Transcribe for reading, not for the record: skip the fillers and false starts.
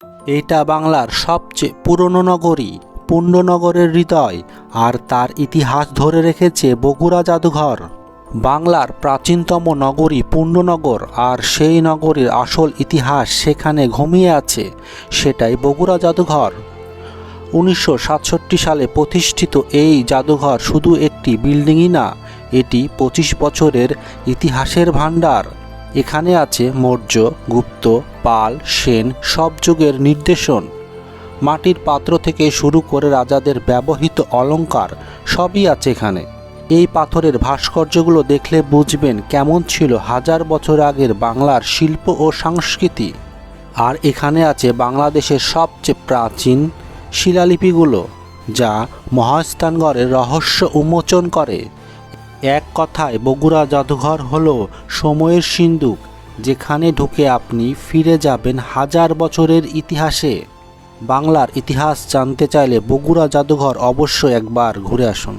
এইটা বাংলার সবচেয়ে পুরনো নগরী পুণ্যনগরের হৃদয়, আর তার ইতিহাস ধরে রেখেছে বগুড়া জাদুঘর। বাংলার প্রাচীনতম নগরী পুণ্যনগর, আর সেই নগরীর আসল ইতিহাস সেখানে ঘুমিয়ে আছে, সেটাই বগুড়া জাদুঘর। 1967 সালে প্রতিষ্ঠিত এই জাদুঘর শুধু একটি বিল্ডিংই না, এটি 25 বছরের ইতিহাসের ভাণ্ডার। এখানে আছে মৌর্য, গুপ্ত, পাল, সেন সব যুগের নিদর্শন। মাটির পাত্র থেকে শুরু করে রাজাদের ব্যবহৃত অলংকার সবই আছে এখানে। এই পাথরের ভাস্কর্যগুলো দেখলে বুঝবেন কেমন ছিল হাজার বছর আগের বাংলার শিল্প ও সংস্কৃতি। আর এখানে আছে বাংলাদেশের সবচেয়ে প্রাচীন শিলালিপিগুলো, যা মহাস্থানগড়ের রহস্য উন্মোচন করে। এক কথায় বগুড়া জাদুঘর হলো সময়ের সিন্দুক, যেখানে ঢুকে আপনি ফিরে যাবেন হাজার বছরের ইতিহাসে। বাংলার ইতিহাস জানতে চাইলে বগুড়া জাদুঘর অবশ্যই একবার ঘুরে আসুন।